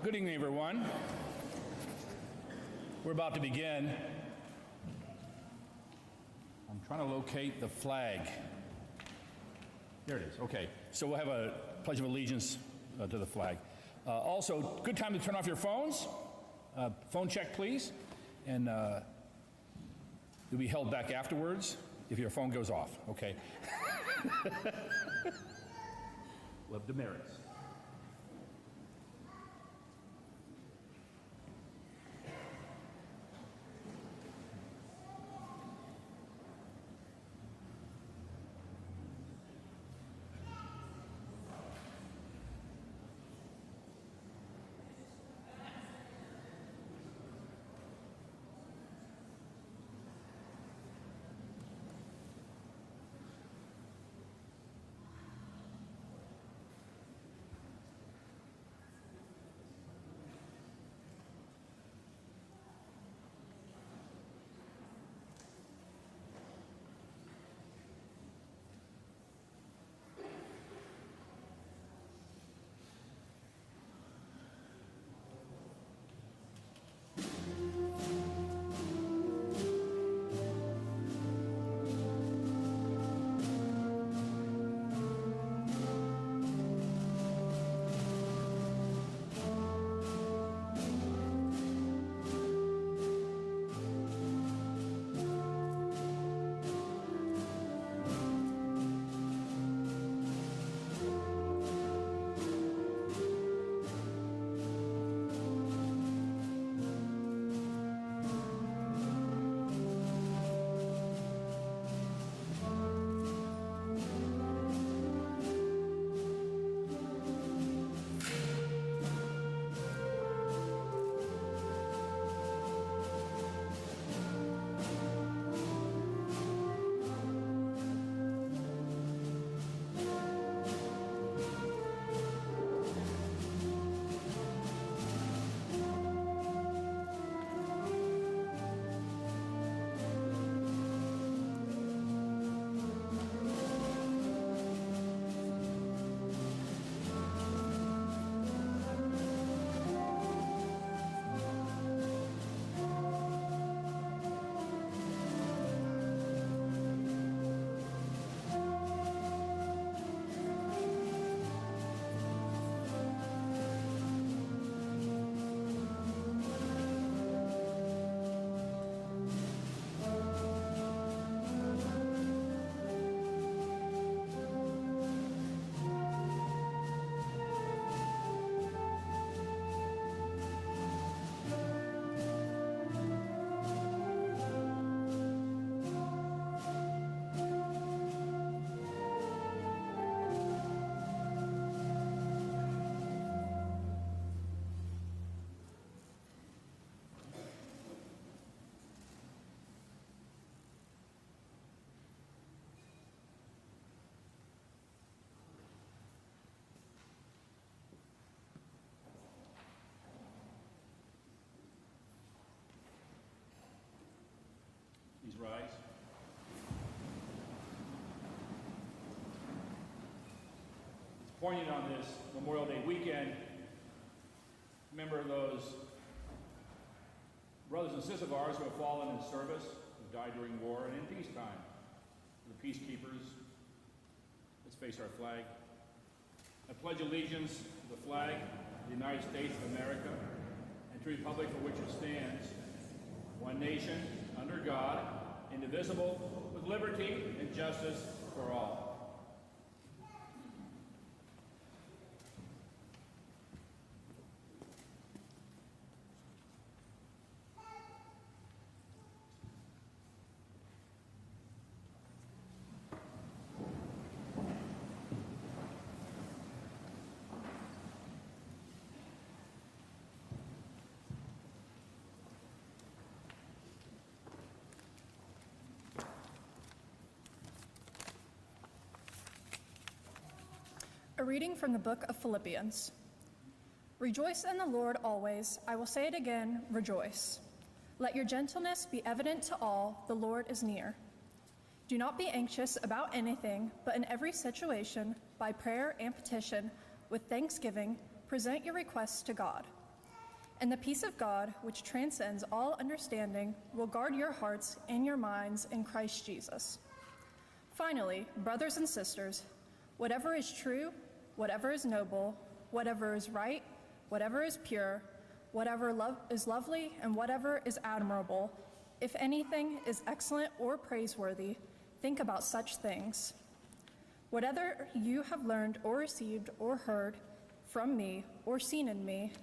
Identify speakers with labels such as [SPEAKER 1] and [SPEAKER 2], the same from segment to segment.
[SPEAKER 1] Good evening, everyone. We're about to begin. I'm trying to locate the flag. There it is. Okay. So we'll have a Pledge of Allegiance to the flag. Also, good time to turn off your phones. Phone check, please. And you'll be held back afterwards if your phone goes off. Okay. We'll have demerits. Please rise. It's poignant on this Memorial Day weekend. Remember those brothers and sisters of ours who have fallen in service, who died during war and in peacetime. The peacekeepers. Let's face our flag. I pledge allegiance to the flag of the United States of America and to the republic for which it stands, one nation, under God, indivisible, with liberty and justice for all.
[SPEAKER 2] A reading from the book of Philippians. Rejoice in the Lord always. I will say it again, rejoice. Let your gentleness be evident to all, the Lord is near. Do not be anxious about anything, but in every situation, by prayer and petition, with thanksgiving, present your requests to God. And the peace of God, which transcends all understanding, will guard your hearts and your minds in Christ Jesus. Finally, brothers and sisters, whatever is true, whatever is noble, whatever is right, whatever is pure, whatever is lovely, and whatever is admirable, if anything is excellent or praiseworthy, think about such things. Whatever you have learned or received or heard from me or seen in me,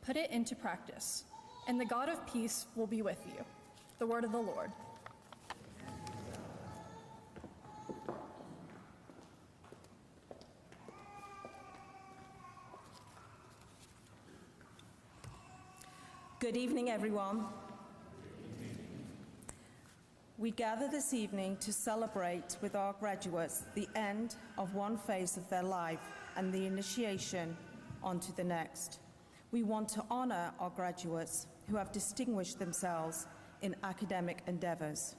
[SPEAKER 2] put it into practice, and the God of peace will be with you. The word of the Lord.
[SPEAKER 3] Good evening, everyone. We gather this evening to celebrate with our graduates the end of one phase of their life and the initiation onto the next. We want to honor our graduates who have distinguished themselves in academic endeavors.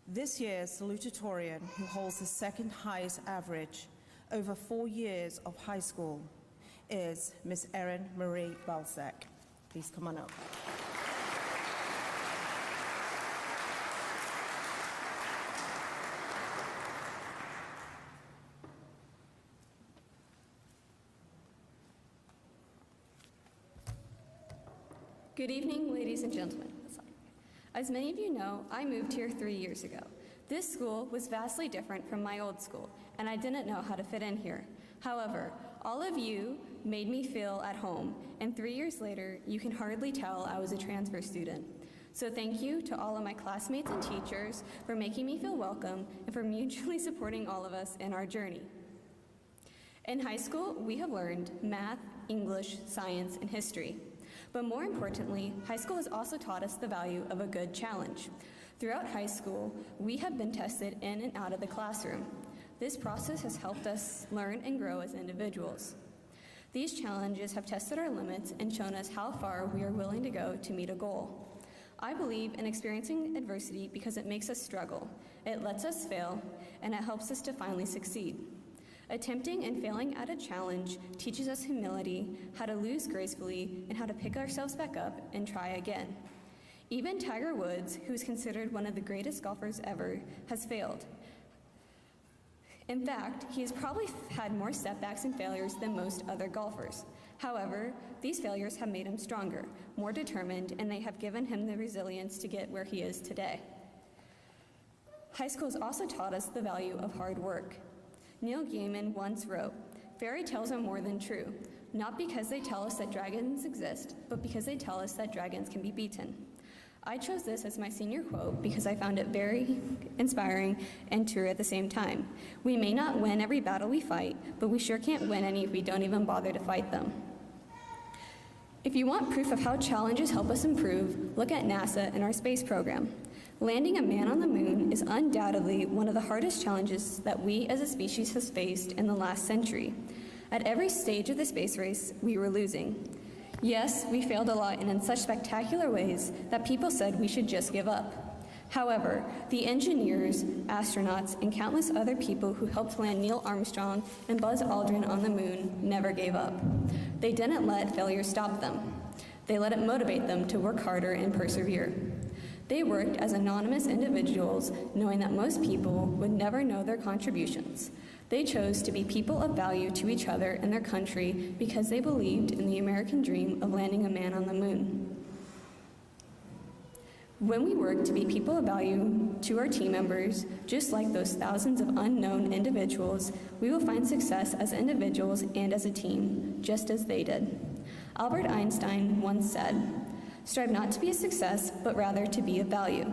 [SPEAKER 3] This year's salutatorian, who holds the second highest average over 4 years of high school, is Miss Erin Marie Balzac. Please come on up.
[SPEAKER 4] Good evening, ladies and gentlemen. As many of you know, I moved here 3 years ago. This school was vastly different from my old school, and I didn't know how to fit in here. However, all of you made me feel at home, and 3 years later, you can hardly tell I was a transfer student. So thank you to all of my classmates and teachers for making me feel welcome and for mutually supporting all of us in our journey. In high school, we have learned math, English, science, and history. But more importantly, high school has also taught us the value of a good challenge. Throughout high school, we have been tested in and out of the classroom. This process has helped us learn and grow as individuals. These challenges have tested our limits and shown us how far we are willing to go to meet a goal. I believe in experiencing adversity because it makes us struggle, it lets us fail, and it helps us to finally succeed. Attempting and failing at a challenge teaches us humility, how to lose gracefully, and how to pick ourselves back up and try again. Even Tiger Woods, who is considered one of the greatest golfers ever, has failed. In fact, he has probably had more setbacks and failures than most other golfers. However, these failures have made him stronger, more determined, and they have given him the resilience to get where he is today. High school has also taught us the value of hard work. Neil Gaiman once wrote, "Fairy tales are more than true, not because they tell us that dragons exist, but because they tell us that dragons can be beaten." I chose this as my senior quote because I found it very inspiring and true at the same time. We may not win every battle we fight, but we sure can't win any if we don't even bother to fight them. If you want proof of how challenges help us improve, look at NASA and our space program. Landing a man on the moon is undoubtedly one of the hardest challenges that we as a species has faced in the last century. At every stage of the space race, we were losing. Yes, we failed a lot and in such spectacular ways that people said we should just give up. However, the engineers, astronauts, and countless other people who helped land Neil Armstrong and Buzz Aldrin on the moon never gave up. They didn't let failure stop them. They let it motivate them to work harder and persevere. They worked as anonymous individuals, knowing that most people would never know their contributions. They chose to be people of value to each other and their country because they believed in the American dream of landing a man on the moon. When we work to be people of value to our team members, just like those thousands of unknown individuals, we will find success as individuals and as a team, just as they did. Albert Einstein once said, "Strive not to be a success, but rather to be of value."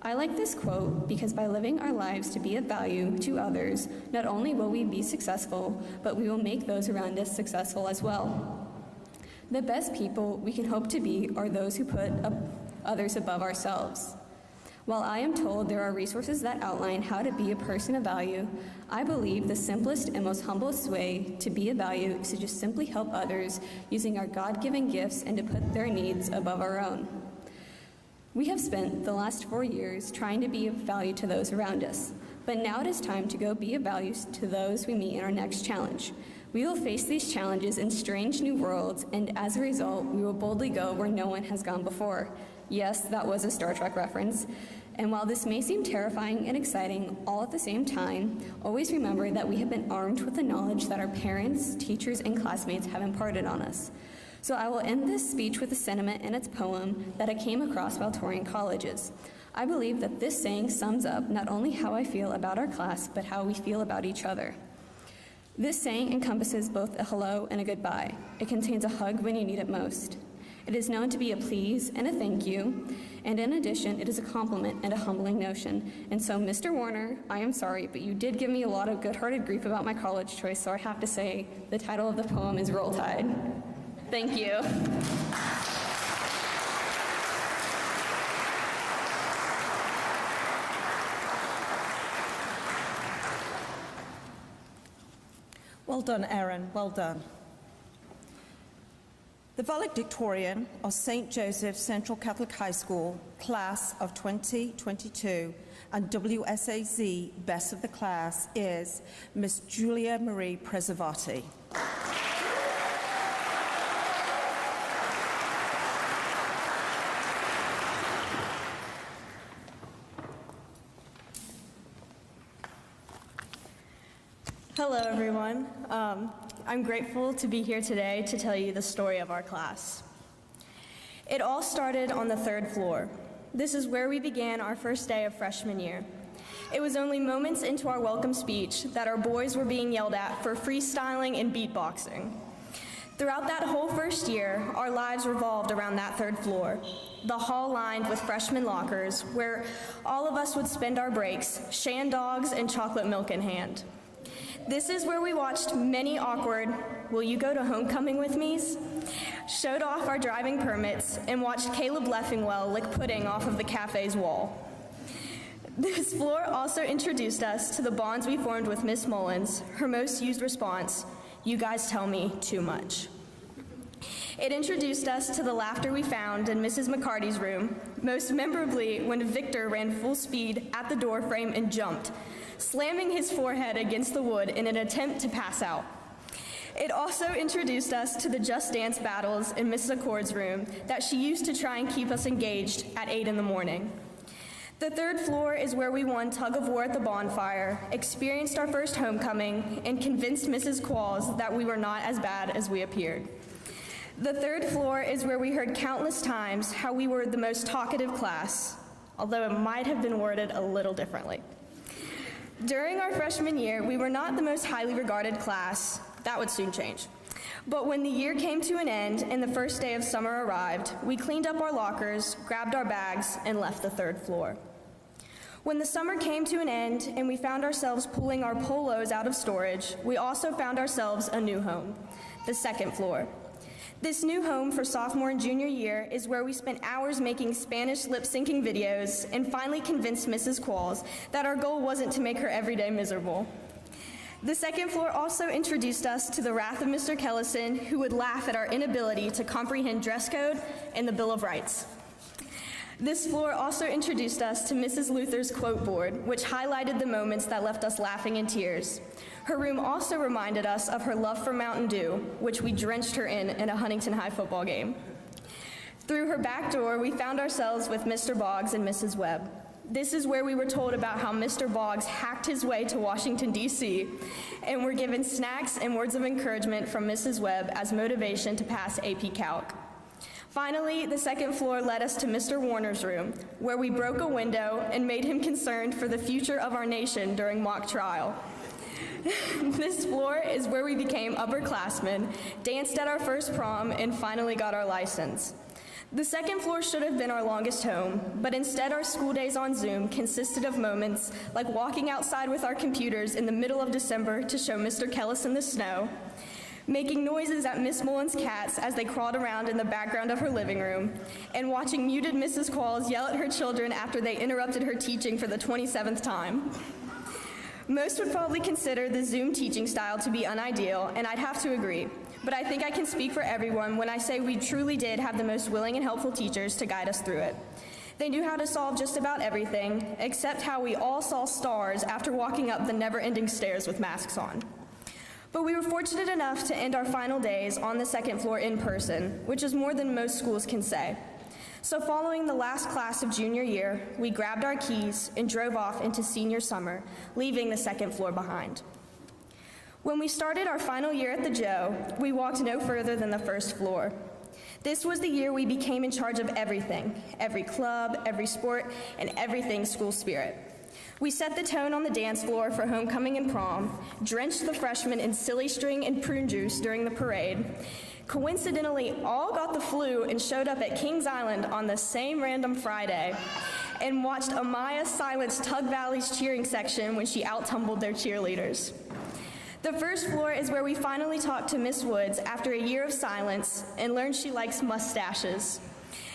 [SPEAKER 4] I like this quote because by living our lives to be of value to others, not only will we be successful, but we will make those around us successful as well. The best people we can hope to be are those who put others above ourselves. While I am told there are resources that outline how to be a person of value, I believe the simplest and most humblest way to be of value is to just simply help others using our God-given gifts and to put their needs above our own. We have spent the last 4 years trying to be of value to those around us, but now it is time to go be of value to those we meet in our next challenge. We will face these challenges in strange new worlds, and as a result, we will boldly go where no one has gone before. Yes, that was a Star Trek reference. And while this may seem terrifying and exciting all at the same time, always remember that we have been armed with the knowledge that our parents, teachers, and classmates have imparted on us. So I will end this speech with a sentiment in its poem that I came across while touring colleges. I believe that this saying sums up not only how I feel about our class, but how we feel about each other. This saying encompasses both a hello and a goodbye. It contains a hug when you need it most. It is known to be a please and a thank you, and in addition, it is a compliment and a humbling notion. And so, Mr. Warner, I am sorry, but you did give me a lot of good-hearted grief about my college choice, so I have to say the title of the poem is Roll Tide. Thank you.
[SPEAKER 3] Well done, Erin. Well done. The valedictorian of St. Joseph's Central Catholic High School, class of 2022, and WSAZ Best of the Class is Miss Julia Marie Preservati.
[SPEAKER 5] Hello, everyone. I'm grateful to be here today to tell you the story of our class. It all started on the 3rd floor. This is where we began our first day of freshman year. It was only moments into our welcome speech that our boys were being yelled at for freestyling and beatboxing. Throughout that whole first year, our lives revolved around that 3rd floor, the hall lined with freshman lockers where all of us would spend our breaks, shan dogs and chocolate milk in hand. This is where we watched many awkward, will you go to homecoming with me's, showed off our driving permits, and watched Caleb Leffingwell lick pudding off of the cafe's wall. This floor also introduced us to the bonds we formed with Miss Mullins, her most used response, you guys tell me too much. It introduced us to the laughter we found in Mrs. McCarty's room, most memorably when Victor ran full speed at the door frame and jumped, slamming his forehead against the wood in an attempt to pass out. It also introduced us to the Just Dance battles in Mrs. Accord's room that she used to try and keep us engaged at 8 in the morning. The 3rd floor is where we won tug of war at the bonfire, experienced our first homecoming, and convinced Mrs. Qualls that we were not as bad as we appeared. The 3rd floor is where we heard countless times how we were the most talkative class, although it might have been worded a little differently. During our freshman year, we were not the most highly regarded class. That would soon change. But when the year came to an end and the first day of summer arrived, we cleaned up our lockers, grabbed our bags, and left the 3rd floor. When the summer came to an end and we found ourselves pulling our polos out of storage, we also found ourselves a new home, the 2nd floor. This new home for sophomore and junior year is where we spent hours making Spanish lip-syncing videos and finally convinced Mrs. Qualls that our goal wasn't to make her every day miserable. The 2nd floor also introduced us to the wrath of Mr. Kellison, who would laugh at our inability to comprehend dress code and the Bill of Rights. This floor also introduced us to Mrs. Luther's quote board, which highlighted the moments that left us laughing in tears. Her room also reminded us of her love for Mountain Dew, which we drenched her in a Huntington High football game. Through her back door, we found ourselves with Mr. Boggs and Mrs. Webb. This is where we were told about how Mr. Boggs hacked his way to Washington, D.C., and were given snacks and words of encouragement from Mrs. Webb as motivation to pass AP Calc. Finally, the 2nd floor led us to Mr. Warner's room, where we broke a window and made him concerned for the future of our nation during mock trial. This floor is where we became upperclassmen, danced at our first prom, and finally got our license. The 2nd floor should have been our longest home, but instead our school days on Zoom consisted of moments like walking outside with our computers in the middle of December to show Mr. Kellison the snow, making noises at Miss Mullins' cats as they crawled around in the background of her living room, and watching muted Mrs. Qualls yell at her children after they interrupted her teaching for the 27th time. Most would probably consider the Zoom teaching style to be unideal, and I'd have to agree. But I think I can speak for everyone when I say we truly did have the most willing and helpful teachers to guide us through it. They knew how to solve just about everything, except how we all saw stars after walking up the never-ending stairs with masks on. But we were fortunate enough to end our final days on the second floor in person, which is more than most schools can say. So following the last class of junior year, we grabbed our keys and drove off into senior summer, leaving the second floor behind. When we started our final year at the Joe, we walked no further than the first floor. This was the year we became in charge of everything, every club, every sport, and everything school spirit. We set the tone on the dance floor for homecoming and prom, drenched the freshmen in silly string and prune juice during the parade, coincidentally all got the flu and showed up at Kings Island on the same random Friday, and watched Amaya silence Tug Valley's cheering section when she out-tumbled their cheerleaders. The first floor is where we finally talked to Miss Woods after a year of silence and learned she likes mustaches.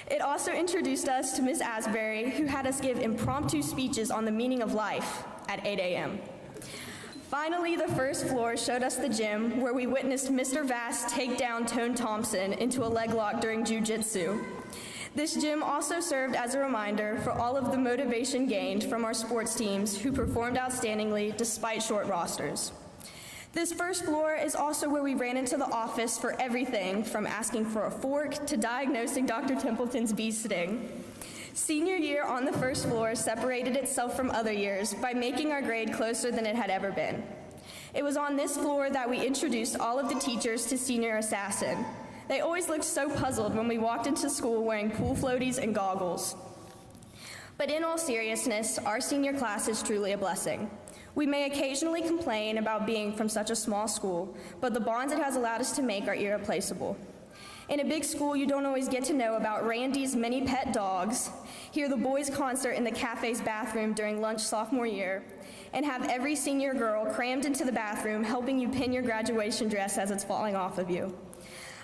[SPEAKER 5] It also introduced us to Miss Asbury, who had us give impromptu speeches on the meaning of life at 8 a.m. Finally, the first floor showed us the gym, where we witnessed Mr. Vass take down Tone Thompson into a leg lock during jiu-jitsu. This gym also served as a reminder for all of the motivation gained from our sports teams who performed outstandingly despite short rosters. This first floor is also where we ran into the office for everything from asking for a fork to diagnosing Dr. Templeton's bee sting. Senior year on the first floor separated itself from other years by making our grade closer than it had ever been. It was on this floor that we introduced all of the teachers to Senior Assassin. They always looked so puzzled when we walked into school wearing pool floaties and goggles. But in all seriousness, our senior class is truly a blessing. We may occasionally complain about being from such a small school, but the bonds it has allowed us to make are irreplaceable. In a big school, you don't always get to know about Randy's many pet dogs, hear the boys' concert in the cafe's bathroom during lunch sophomore year, and have every senior girl crammed into the bathroom helping you pin your graduation dress as it's falling off of you.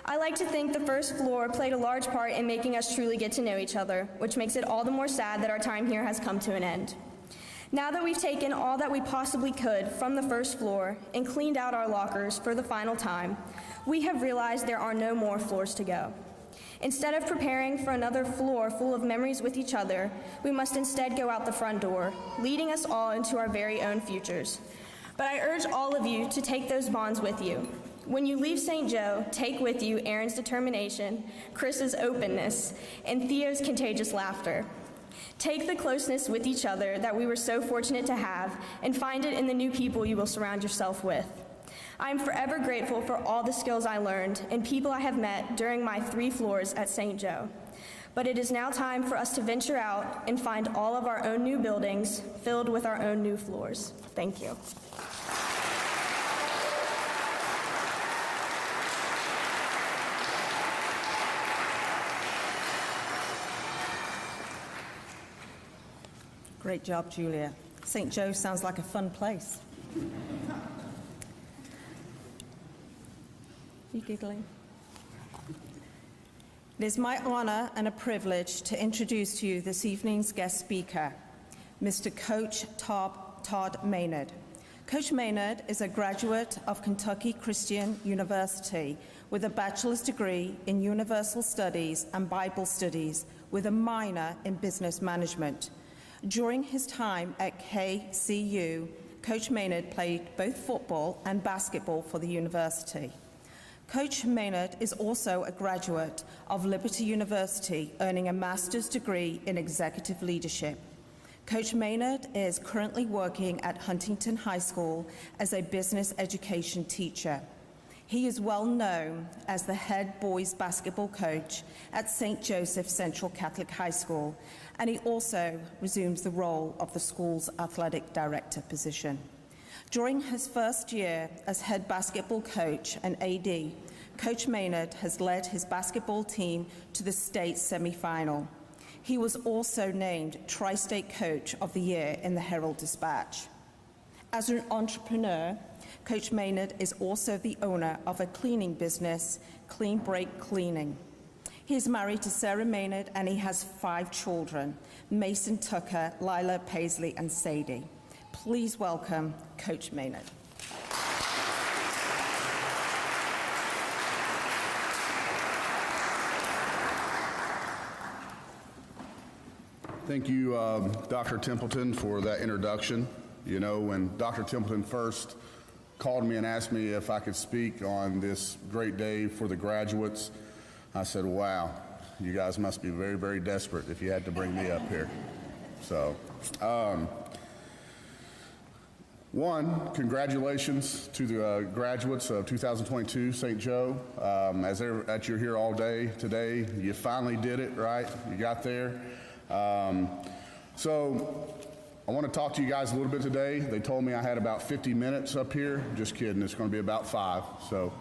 [SPEAKER 5] I like to think the first floor played a large part in making us truly get to know each other, which makes it all the more sad that our time here has come to an end. Now that we've taken all that we possibly could from the first floor and cleaned out our lockers for the final time, we have realized there are no more floors to go. Instead of preparing for another floor full of memories with each other, we must instead go out the front door, leading us all into our very own futures. But I urge all of you to take those bonds with you. When you leave St. Joe, take with you Aaron's determination, Chris's openness, and Theo's contagious laughter. Take the closeness with each other that we were so fortunate to have and find it in the new people you will surround yourself with. I am forever grateful for all the skills I learned and people I have met during my 3 floors at St. Joe. But it is now time for us to venture out and find all of our own new buildings filled with our own new floors. Thank you.
[SPEAKER 3] Great job, Julia. St. Joe sounds like a fun place. You giggling? It is my honor and a privilege to introduce to you this evening's guest speaker, Mr. Coach Todd Maynard. Coach Maynard is a graduate of Kentucky Christian University with a bachelor's degree in Universal Studies and Bible Studies with a minor in business management. During his time at KCU, Coach Maynard played both football and basketball for the university. Coach Maynard is also a graduate of Liberty University, earning a master's degree in executive leadership. Coach Maynard is currently working at Huntington High School as a business education teacher. He is well known as the head boys basketball coach at St. Joseph Central Catholic High School, and he also resumes the role of the school's athletic director position. During his first year as head basketball coach and AD, Coach Maynard has led his basketball team to the state semifinal. He was also named Tri-State Coach of the Year in the Herald Dispatch. As an entrepreneur, Coach Maynard is also the owner of a cleaning business, Clean Break Cleaning. He is married to Sarah Maynard and he has 5 children, Mason Tucker, Lila Paisley, and Sadie. Please welcome Coach Maynard.
[SPEAKER 6] Thank you, Dr. Templeton, for that introduction. You know, when Dr. Templeton first called me and asked me if I could speak on this great day for the graduates, I said, wow, you guys must be very, very desperate if you had to bring me up here. So, one, congratulations to the graduates of 2022 St. Joe. As you're here all day today, you finally did it, right? You got there. So I want to talk to you guys a little bit today. They told me I had about 50 minutes up here. Just kidding, it's going to be about 5. So,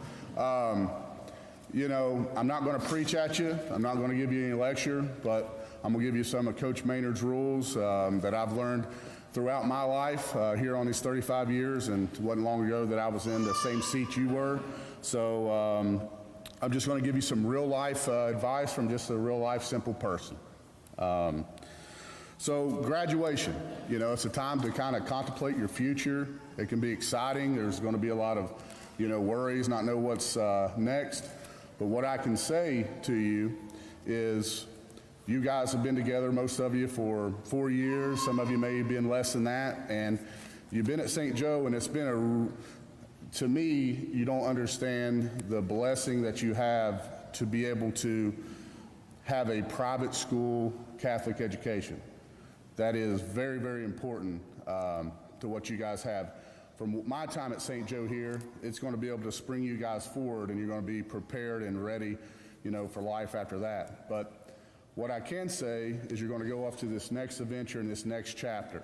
[SPEAKER 6] you know, I'm not going to preach at you. I'm not going to give you any lecture, but I'm going to give you some of Coach Maynard's rules that I've learned throughout my life here on these 35 years, and it wasn't long ago that I was in the same seat you were. So I'm just going to give you some real life advice from just a real life simple person. So graduation, you know, it's a time to kind of contemplate your future. It can be exciting. There's going to be a lot of, you know, worries, not know what's next. But what I can say to you is you guys have been together, most of you, for 4 years. Some of you may have been less than that. And you've been at St. Joe, and it's been to me, you don't understand the blessing that you have to be able to have a private school Catholic education. That is very, very important to what you guys have. From my time at St. Joe here, it's going to be able to spring you guys forward, and you're going to be prepared and ready, you know, for life after that. But what I can say is you're going to go off to this next adventure in this next chapter,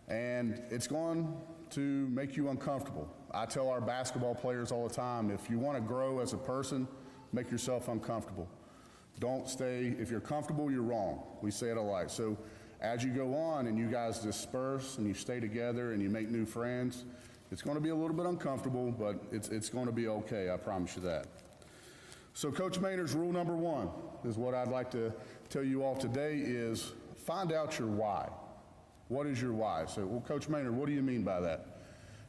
[SPEAKER 6] and it's going to make you uncomfortable. I tell our basketball players all the time, if you want to grow as a person, make yourself uncomfortable. Don't stay, if you're comfortable, you're wrong. We say it a lot. So as you go on and you guys disperse and you stay together and you make new friends, it's going to be a little bit uncomfortable, but it's going to be okay, I promise you that. So Coach Maynard's rule number 1 is what I'd like to tell you all today is find out your why. What is your why? So, well, Coach Maynard, what do you mean by that?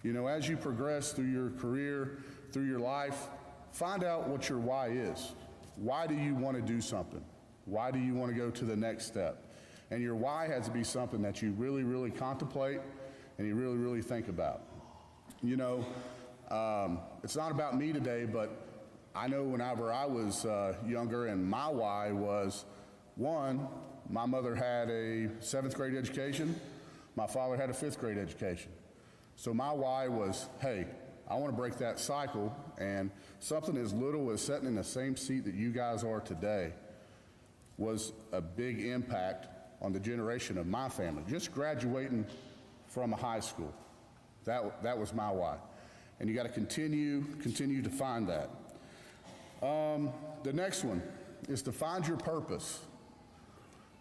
[SPEAKER 6] You know, as you progress through your career, through your life, find out what your why is. Why do you want to do something? Why do you want to go to the next step? And your why has to be something that you really, really contemplate and you really, really think about. You know, it's not about me today, but I know whenever I was younger, and my why was, 1, my mother had a 7th grade education, my father had a 5th grade education. So my why was, hey, I want to break that cycle, and something as little as sitting in the same seat that you guys are today was a big impact on the generation of my family. Just graduating from a high school, that was my why. And you got to continue to find that. The next one is to find your purpose.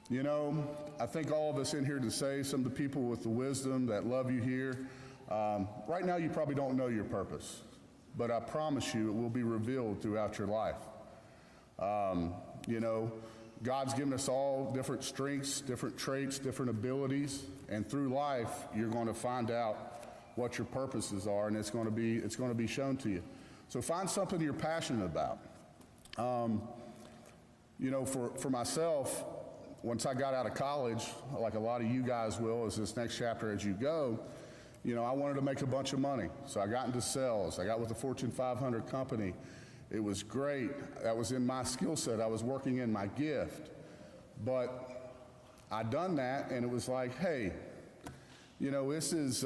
[SPEAKER 6] You know, I think all of us in here to say, some of the people with the wisdom that love you here, right now you probably don't know your purpose, but I promise you it will be revealed throughout your life. You know, God's given us all different strengths, different traits, different abilities, and through life you're going to find out what your purposes are, and it's going to be shown to you. So find something you're passionate about. You know, for myself, once I got out of college, like a lot of you guys will, as this next chapter as you go, you know, I wanted to make a bunch of money. So I got into sales. I got with a Fortune 500 company. It was great. That was in my skill set. I was working in my gift. But I done that, and it was like, hey, you know, this is,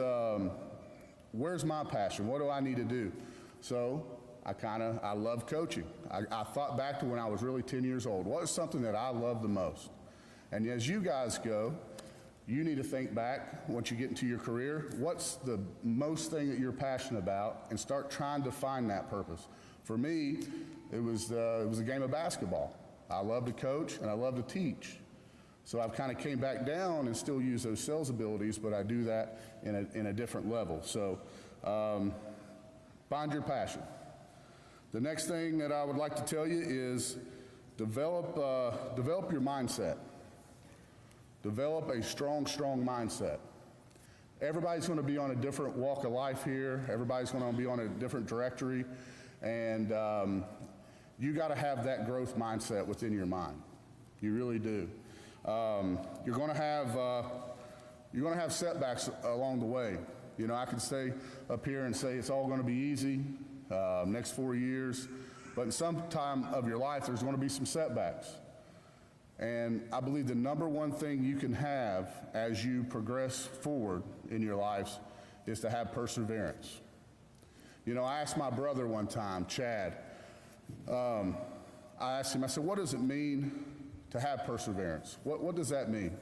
[SPEAKER 6] where's my passion? What do I need to do? So I love coaching. I thought back to when I was really 10 years old. What is something that I love the most? And as you guys go, you need to think back once you get into your career, what's the most thing that you're passionate about, and start trying to find that purpose. For me, it was a game of basketball. I love to coach and I love to teach. So I've kind of came back down and still use those sales abilities, but I do that in a different level. So find your passion. The next thing that I would like to tell you is develop your mindset. Develop a strong mindset. Everybody's going to be on a different walk of life here. Everybody's going to be on a different trajectory. And you got to have that growth mindset within your mind. You really do. You're going to have setbacks along the way. You know, I can stay up here and say it's all going to be easy next 4 years, but in some time of your life, there's going to be some setbacks. And I believe the number one thing you can have as you progress forward in your lives is to have perseverance. You know, I asked my brother one time, Chad, I asked him, I said, what does it mean to have perseverance? What does that mean?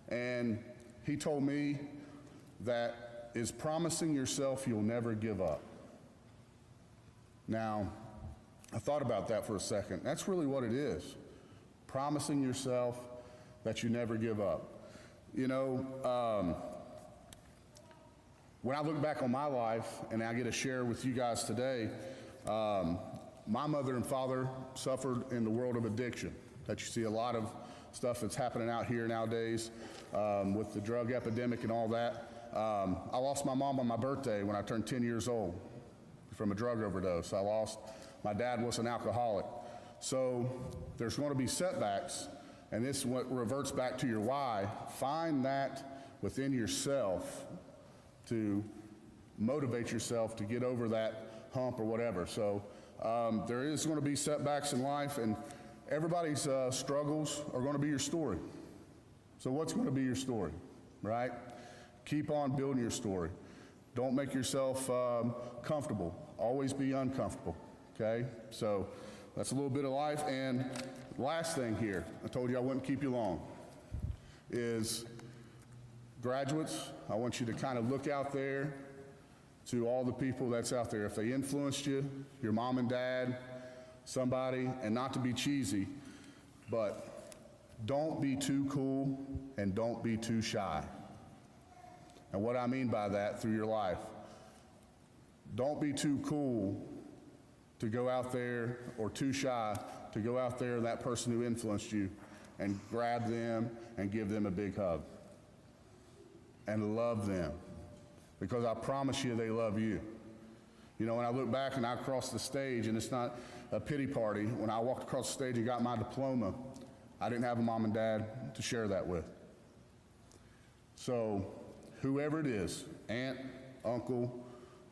[SPEAKER 6] And he told me that is promising yourself you'll never give up. Now, I thought about that for a second. That's really what it is. Promising yourself that you never give up. You know, when I look back on my life, and I get to share with you guys today, my mother and father suffered in the world of addiction. That you see a lot of stuff that's happening out here nowadays with the drug epidemic and all that. I lost my mom on my birthday when I turned 10 years old from a drug overdose. My dad was an alcoholic. So there's going to be setbacks, and this is what reverts back to your why. Find that within yourself to motivate yourself to get over that hump or whatever. So there is going to be setbacks in life, and everybody's struggles are going to be your story. So what's going to be your story, right? Keep on building your story. Don't make yourself comfortable. Always be uncomfortable, okay? So that's a little bit of life. And last thing here, I told you I wouldn't keep you long, is graduates, I want you to kind of look out there to all the people that's out there. If they influenced you, your mom and dad, somebody, and not to be cheesy, but don't be too cool and don't be too shy. And what I mean by that through your life, don't be too cool to go out there or too shy to go out there, that person who influenced you, and grab them and give them a big hug and love them, because I promise you they love you. You know, when I look back and I crossed the stage, and it's not a pity party, when I walked across the stage and got my diploma, I didn't have a mom and dad to share that with. So whoever it is, aunt, uncle,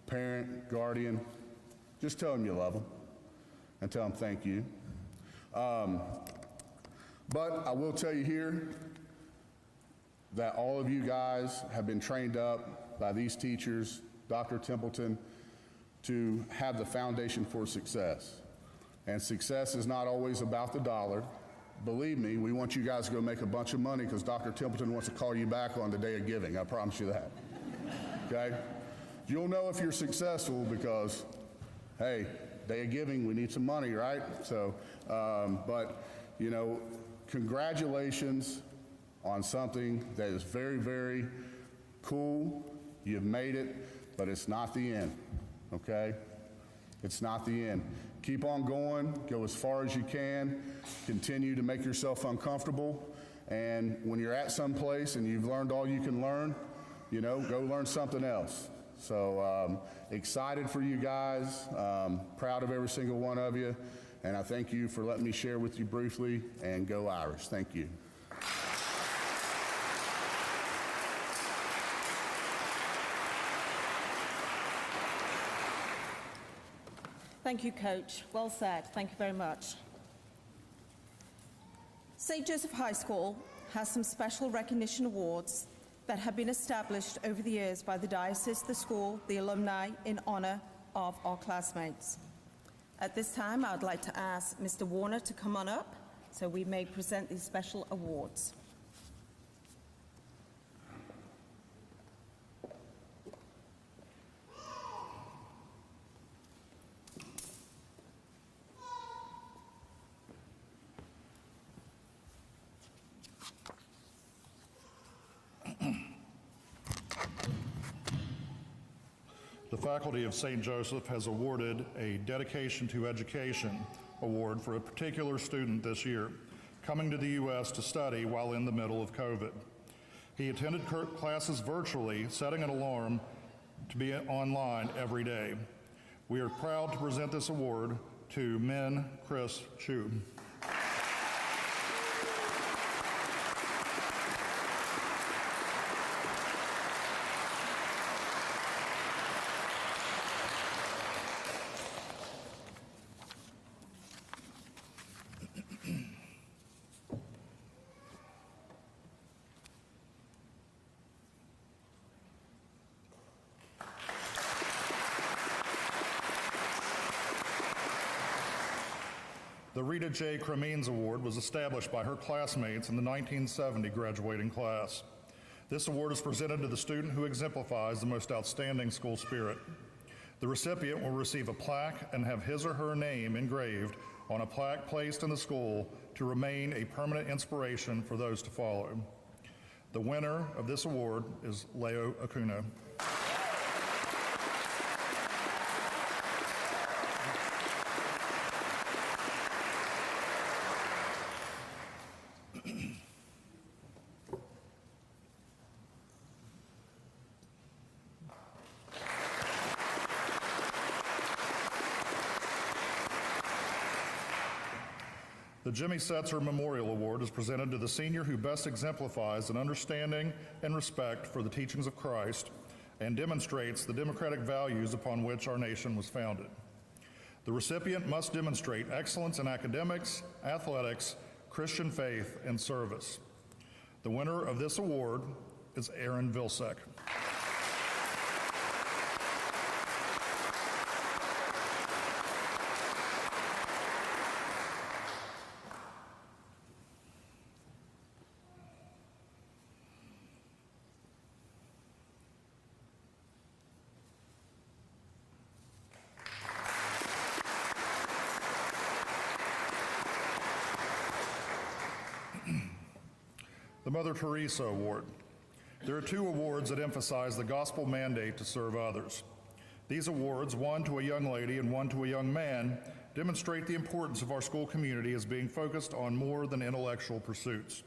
[SPEAKER 6] parent, guardian, just tell them you love them and tell them thank you. But I will tell you here that all of you guys have been trained up by these teachers, Dr. Templeton, to have the foundation for success. And success is not always about the dollar. Believe me, we want you guys to go make a bunch of money because Dr. Templeton wants to call you back on the day of giving. I promise you that. Okay? You'll know if you're successful because, hey, day of giving, we need some money, right? So, but, you know, congratulations on something that is very, very cool. You've made it, but it's not the end, okay? It's not the end. Keep on going, go as far as you can, continue to make yourself uncomfortable, and when you're at some place and you've learned all you can learn, you know, go learn something else. So excited for you guys, proud of every single one of you, and I thank you for letting me share with you briefly, and go Irish. Thank you.
[SPEAKER 3] Thank you, Coach. Well said. Thank you very much. St. Joseph High School has some special recognition awards that have been established over the years by the diocese, the school, the alumni, in honor of our classmates. At this time, I'd like to ask Mr. Warner to come on up so we may present these special awards.
[SPEAKER 7] The faculty of St. Joseph has awarded a Dedication to Education award for a particular student this year, coming to the U.S. to study while in the middle of COVID. He attended classes virtually, setting an alarm to be online every day. We are proud to present this award to Min Chris Chu. The Rita J. Cremines Award was established by her classmates in the 1970 graduating class. This award is presented to the student who exemplifies the most outstanding school spirit. The recipient will receive a plaque and have his or her name engraved on a plaque placed in the school to remain a permanent inspiration for those to follow. The winner of this award is Leo Acuna. The Jimmy Setzer Memorial Award is presented to the senior who best exemplifies an understanding and respect for the teachings of Christ and demonstrates the democratic values upon which our nation was founded. The recipient must demonstrate excellence in academics, athletics, Christian faith, and service. The winner of this award is Aaron Vilsek. The Mother Teresa Award. There are two awards that emphasize the gospel mandate to serve others. These awards, one to a young lady and one to a young man, demonstrate the importance of our school community as being focused on more than intellectual pursuits.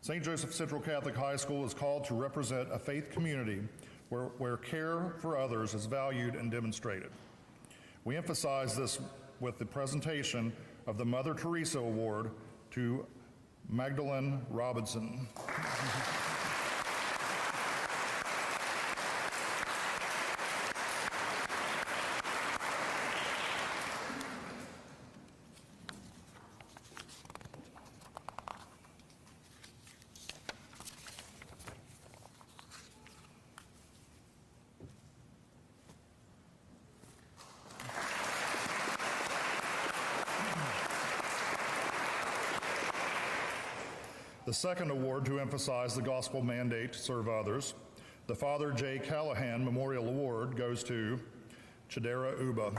[SPEAKER 7] St. Joseph Central Catholic High School is called to represent a faith community where care for others is valued and demonstrated. We emphasize this with the presentation of the Mother Teresa Award to Magdalene Robinson. The second award to emphasize the gospel mandate to serve others, the Father J. Callahan Memorial Award, goes to Chidera Uba.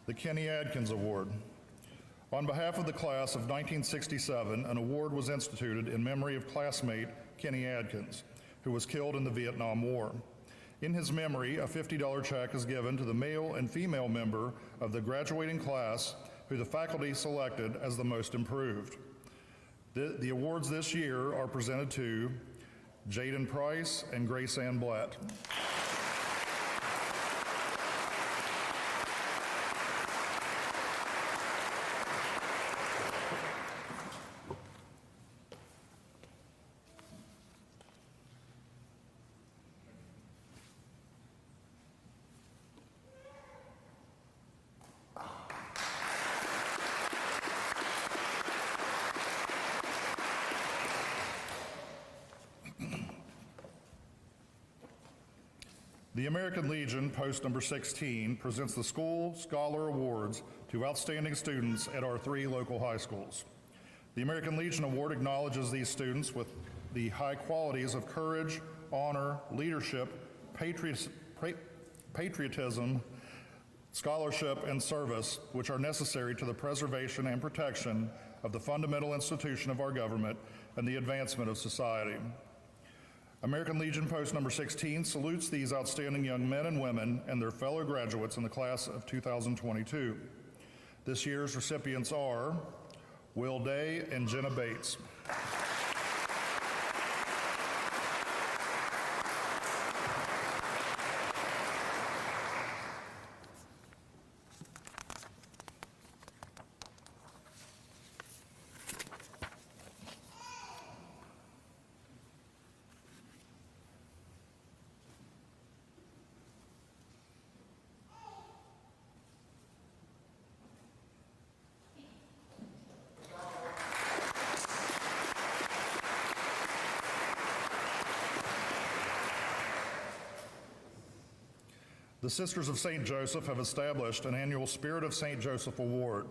[SPEAKER 7] The Kenny Adkins Award. On behalf of the class of 1967, an award was instituted in memory of classmate Kenny Adkins, who was killed in the Vietnam War. In his memory, a $50 check is given to the male and female member of the graduating class who the faculty selected as the most improved. The awards this year are presented to Jaden Price and Grace Ann Blatt. The American Legion, post number 16, presents the School Scholar Awards to outstanding students at our 3 local high schools. The American Legion Award acknowledges these students with the high qualities of courage, honor, leadership, patriotism, scholarship, and service, which are necessary to the preservation and protection of the fundamental institution of our government and the advancement of society. American Legion Post number 16 salutes these outstanding young men and women and their fellow graduates in the class of 2022. This year's recipients are Will Day and Jenna Bates. The Sisters of St. Joseph have established an annual Spirit of St. Joseph Award.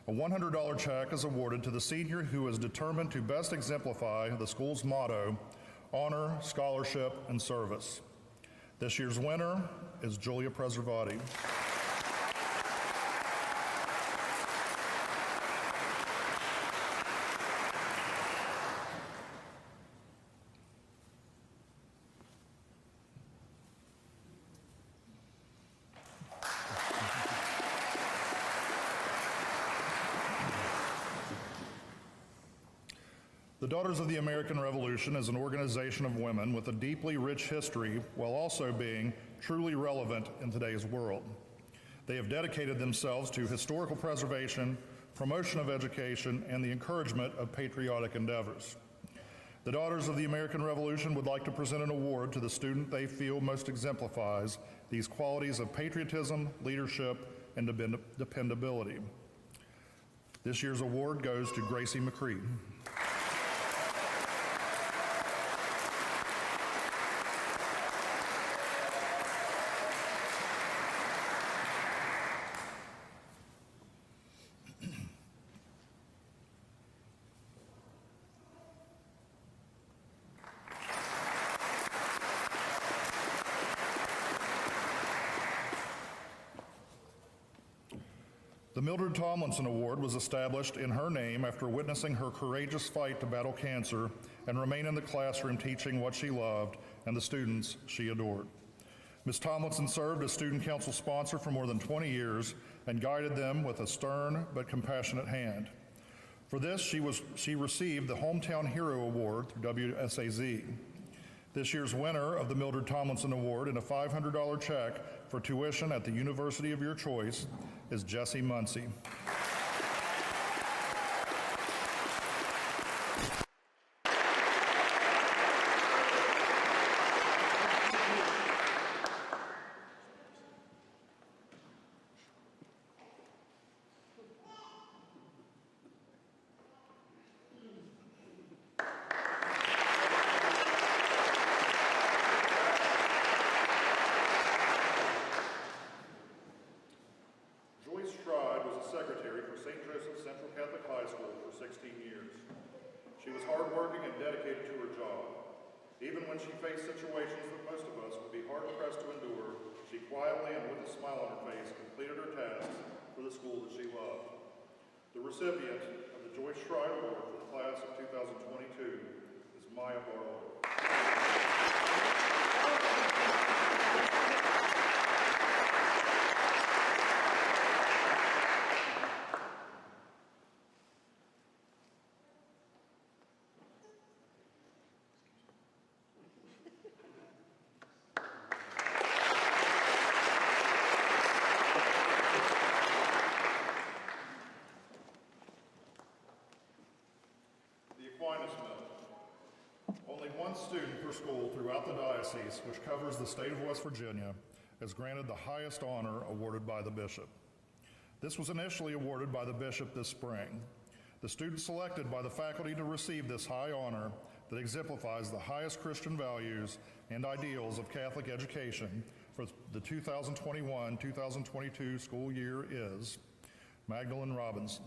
[SPEAKER 7] A $100 check is awarded to the senior who is determined to best exemplify the school's motto, honor, scholarship, and service. This year's winner is Julia Preservati. The Daughters of the American Revolution is an organization of women with a deeply rich history while also being truly relevant in today's world. They have dedicated themselves to historical preservation, promotion of education, and the encouragement of patriotic endeavors. The Daughters of the American Revolution would like to present an award to the student they feel most exemplifies these qualities of patriotism, leadership, and dependability. This year's award goes to Gracie McCree. The Mildred Tomlinson Award was established in her name after witnessing her courageous fight to battle cancer and remain in the classroom teaching what she loved and the students she adored. Ms. Tomlinson served as student council sponsor for more than 20 years and guided them with a stern but compassionate hand. For this, she received the Hometown Hero Award through WSAZ. This year's winner of the Mildred Tomlinson Award and a $500 check for tuition at the university of your choice is Jessie Muncie. Secretary for St. Joseph Central Catholic High School for 16 years. She was hardworking and dedicated to her job. Even when she faced situations that most of us would be hard-pressed to endure, she quietly and with a smile on her face completed her tasks for the school that she loved. The recipient of the Joyce Schreier Award for the class of 2022 is Maya Barlow. Only one student per school throughout the diocese, which covers the state of West Virginia, is granted the highest honor awarded by the bishop. This was initially awarded by the bishop this spring. The student selected by the faculty to receive this high honor that exemplifies the highest Christian values and ideals of Catholic education for the 2021-2022 school year is Magdalene Robinson.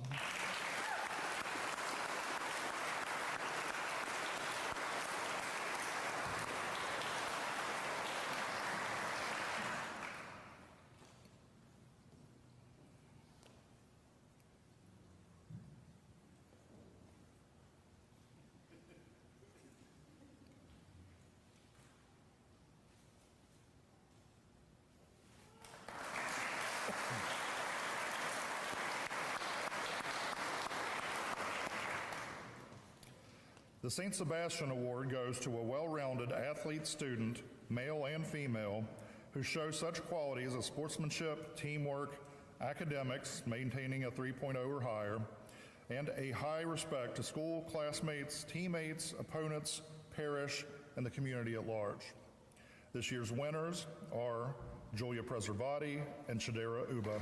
[SPEAKER 7] The St. Sebastian Award goes to a well-rounded athlete student, male and female, who show such qualities as sportsmanship, teamwork, academics, maintaining a 3.0 or higher, and a high respect to school classmates, teammates, opponents, parish, and the community at large. This year's winners are Julia Preservati and Shadera Uba.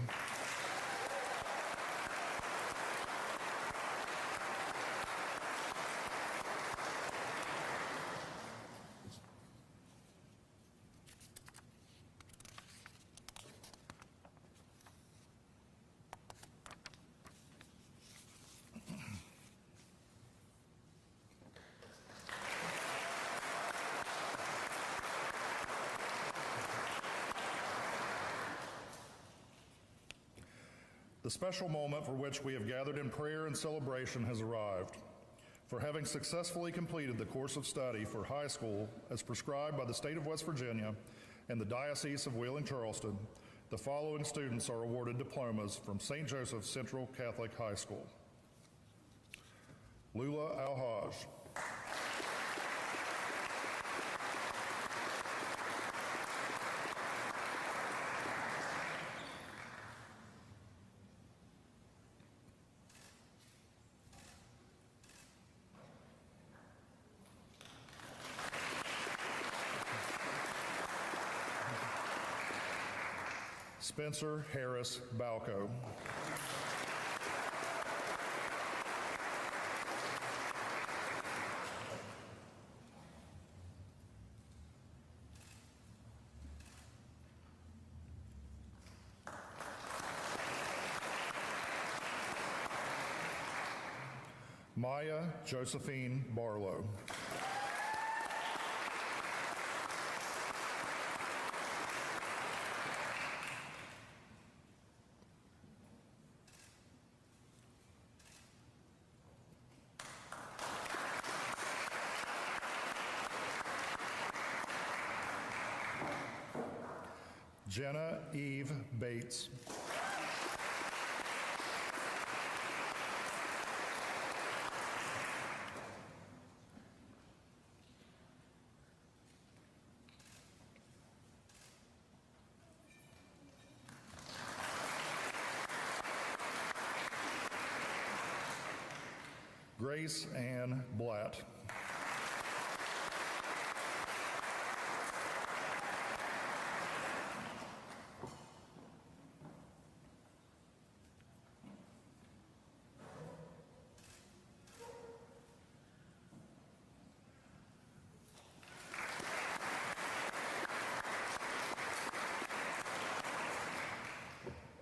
[SPEAKER 7] The special moment for which we have gathered in prayer and celebration has arrived. For having successfully completed the course of study for high school as prescribed by the state of West Virginia and the Diocese of Wheeling-Charleston, the following students are awarded diplomas from St. Joseph Central Catholic High School. Lula Alhaj. Spencer Harris Balco. Maya Josephine Barlow. Jenna Eve Bates. Grace Ann Blatt.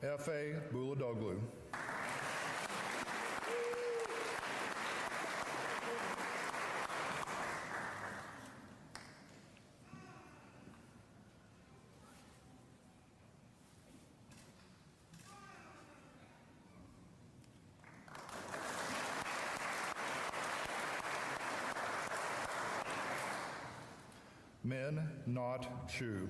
[SPEAKER 7] F.A. Buladoglu. Min Not Chu.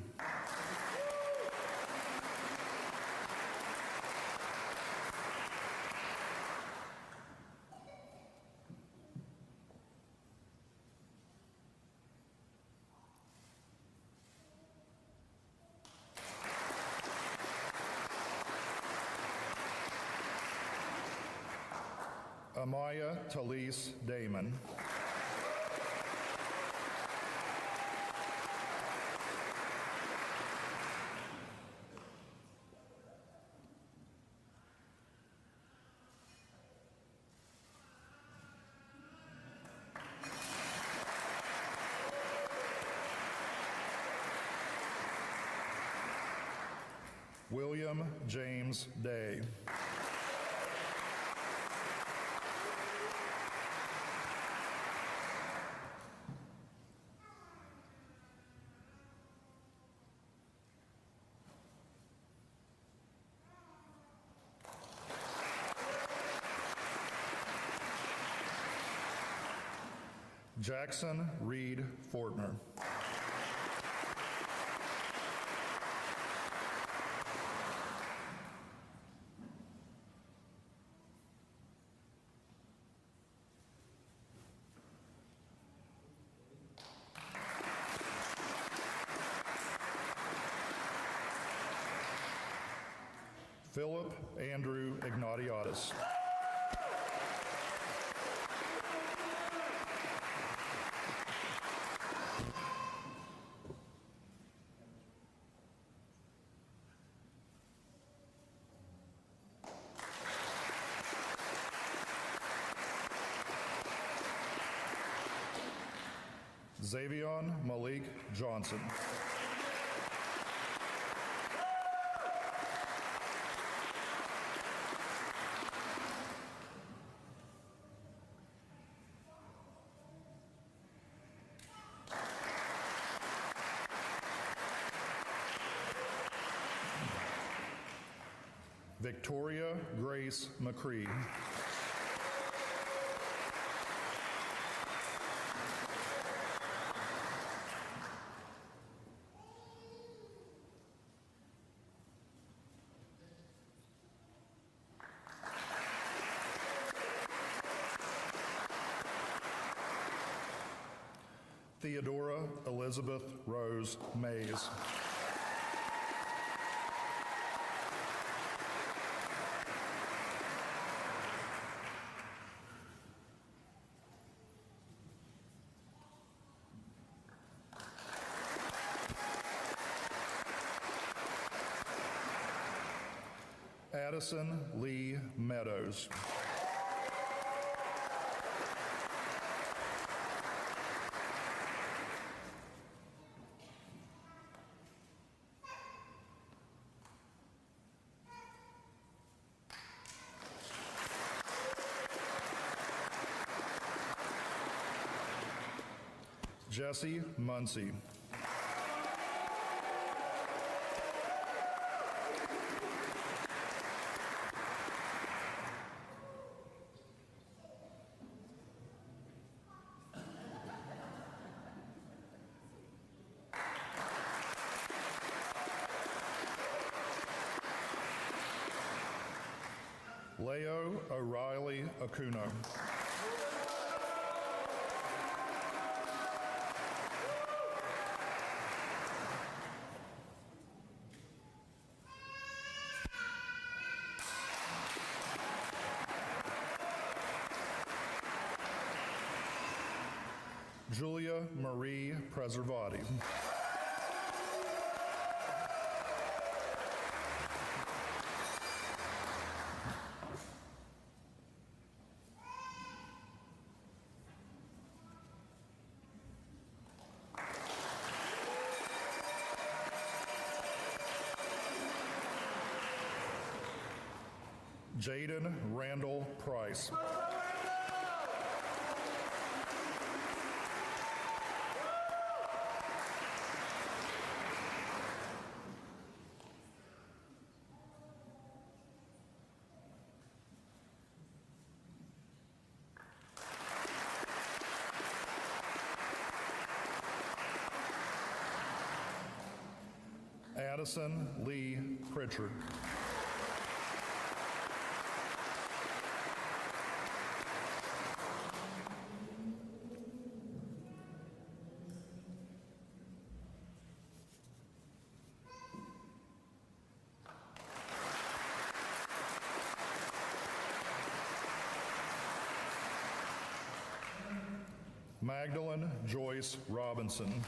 [SPEAKER 7] Amaya Talise Damon. William James Day. Jackson Reed Fortner. Philip Andrew Ignatiadis. Xavion Malik Johnson. Victoria Grace McCree. Theodora Elizabeth Rose Mays. Addison Lee Meadows. Jesse Muncy. Leo O'Reilly Acuno. Julia Marie Preservati. Jaden Randall Price. Addison Lee Pritchard. Magdalene Joyce Robinson.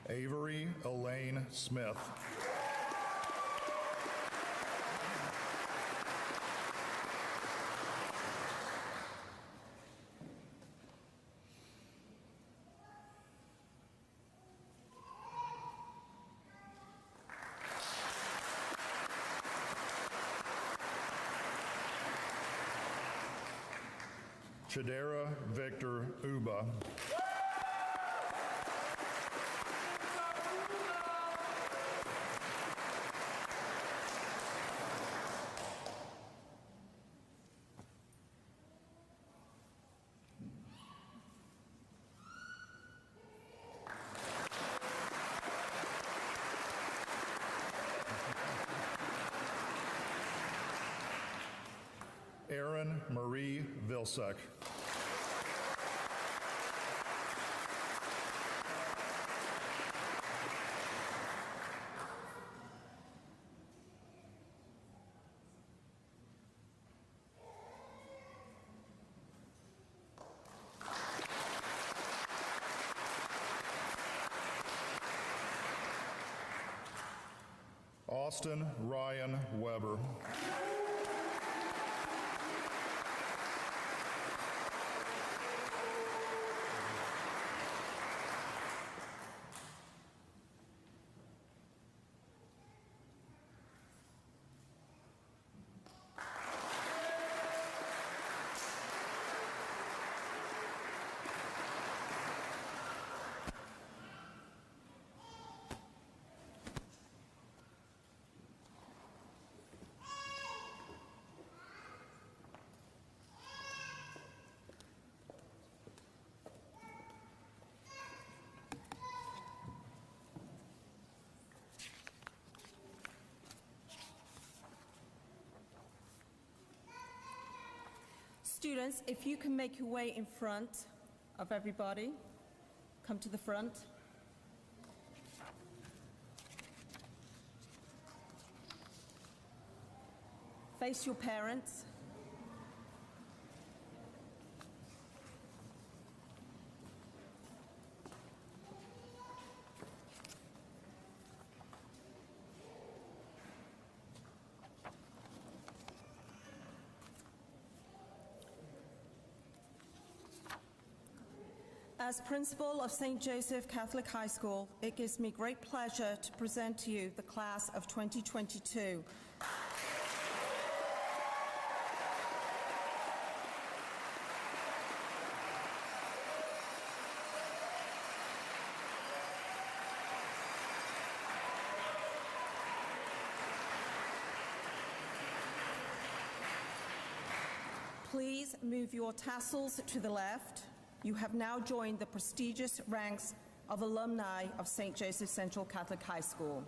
[SPEAKER 7] Avery Elaine Smith. Chidera Victor Uba. Erin Marie Vilsack. Austin Ryan Weber.
[SPEAKER 3] Students, if you can make your way in front of everybody, come to the front. Face your parents. As principal of St. Joseph Catholic High School, it gives me great pleasure to present to you the class of 2022. Please move your tassels to the left. You have now joined the prestigious ranks of alumni of St. Joseph Central Catholic High School.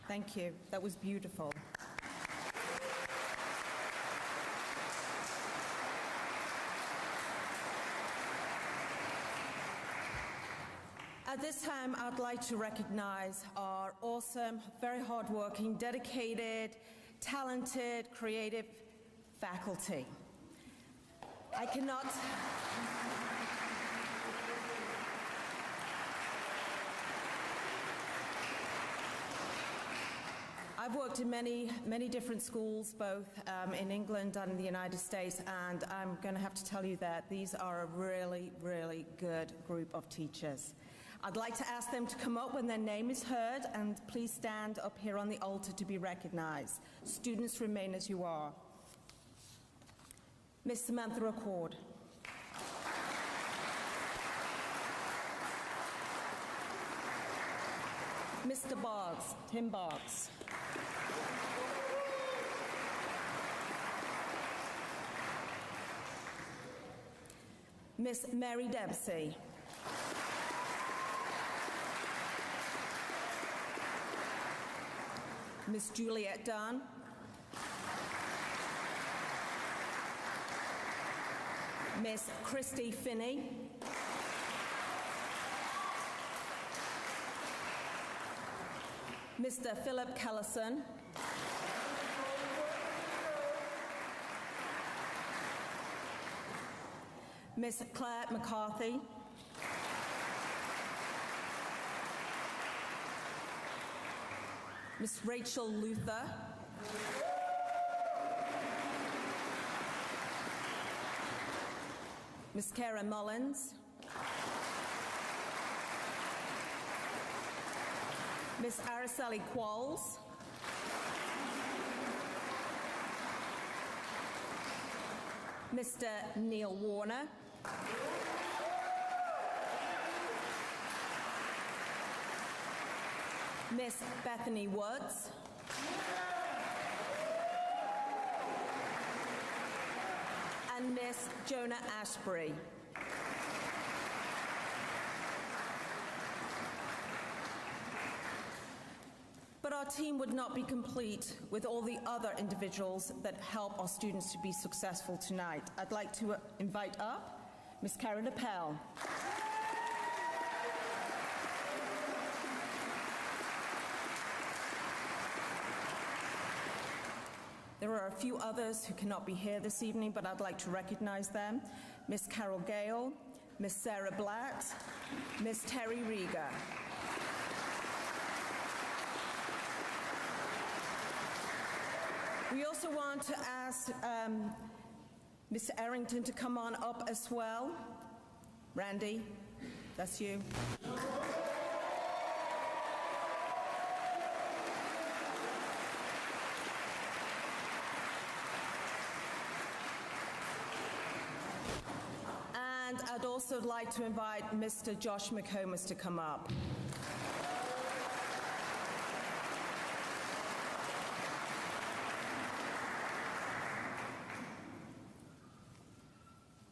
[SPEAKER 3] Thank you. That was beautiful. At this time, I'd like to recognize our awesome, very hardworking, dedicated, talented, creative faculty. I cannot... I've worked in many different schools, both in England and in the United States, and I'm going to have to tell you that these are a really, really good group of teachers. I'd like to ask them to come up when their name is heard, and please stand up here on the altar to be recognized. Students, remain as you are. Miss Samantha Accord. Mr. Boggs, Tim Boggs. Miss Mary Dempsey. Miss Juliet Dunn. Miss Christy Finney. Mr. Philip Kellison. Miss Claire McCarthy. Miss Rachel Luther. Miss Kara Mullins. Miss Araceli Qualls. Mr. Neil Warner. Miss Bethany Woods. And Miss Jonah Ashbury. But our team would not be complete with all the other individuals that help our students to be successful tonight. I'd like to invite up Miss Karen Appel. There are a few others who cannot be here this evening, but I'd like to recognize them. Miss Carol Gale, Miss Sarah Blatt, Miss Terry Rieger. We also want to ask Mr. Arrington to come on up as well. Randy, that's you. And I'd also like to invite Mr. Josh McComas to come up.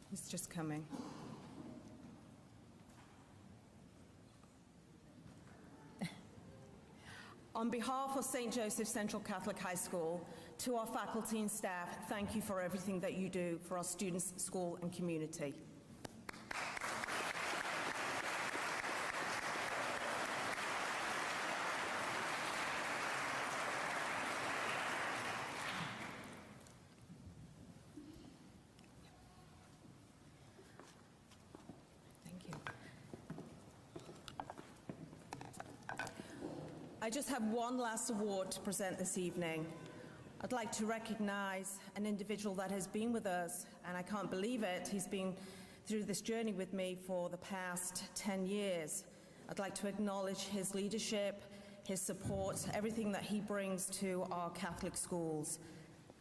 [SPEAKER 3] He's just coming. On behalf of St. Joseph Central Catholic High School, to our faculty and staff, thank you for everything that you do for our students, school, and community. I just have one last award to present this evening. I'd like to recognize an individual that has been with us, and I can't believe it, he's been through this journey with me for the past 10 years. I'd like to acknowledge his leadership, his support, everything that he brings to our Catholic schools.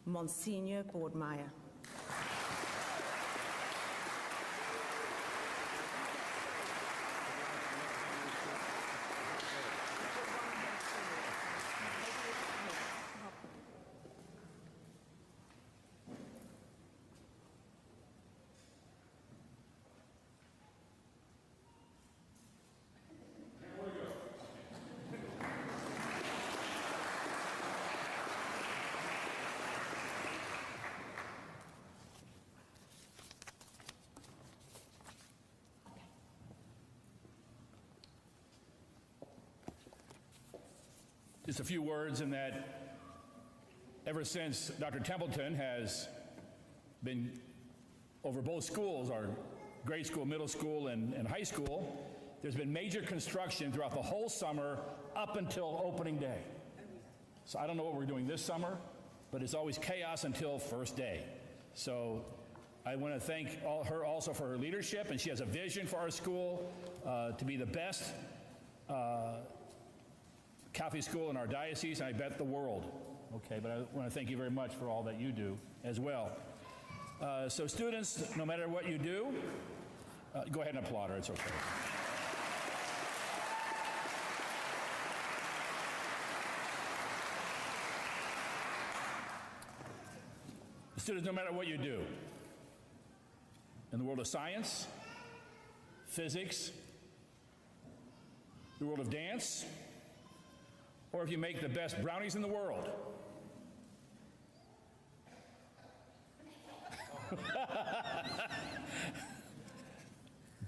[SPEAKER 3] Monsignor Boardmeyer.
[SPEAKER 1] Just a few words in that ever since Dr. Templeton has been over both schools, our grade school, middle school, and high school, there's been major construction throughout the whole summer up until opening day. So I don't know what we're doing this summer, but it's always chaos until first day. So I want to thank her also for her leadership, and she has a vision for our school to be the best Catholic school in our diocese, and I bet the world. Okay, but I want to thank you very much for all that you do as well. So students, no matter what you do, go ahead and applaud her, it's okay. Students, no matter what you do, in the world of science, physics, the world of dance, or if you make the best brownies in the world.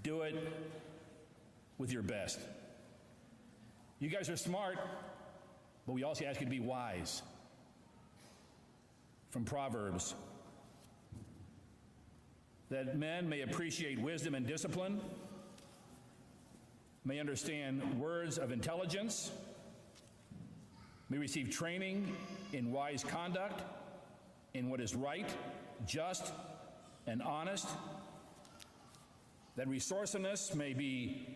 [SPEAKER 1] Do it with your best. You guys are smart, but we also ask you to be wise. From Proverbs, that men may appreciate wisdom and discipline, may understand words of intelligence, may receive training in wise conduct, in what is right, just, and honest, that resourcefulness may be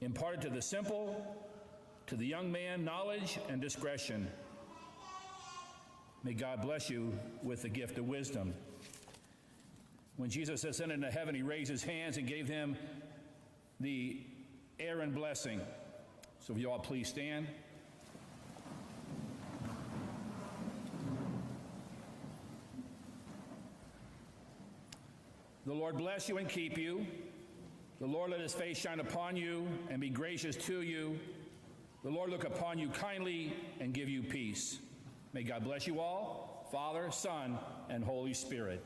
[SPEAKER 1] imparted to the simple, to the young man, knowledge and discretion. May God bless you with the gift of wisdom. When Jesus ascended into heaven, he raised his hands and gave them the Aaron blessing. So if you all please stand. The Lord bless you and keep you. The Lord let his face shine upon you and be gracious to you. The Lord look upon you kindly and give you peace. May God bless you all, Father, Son, and Holy Spirit.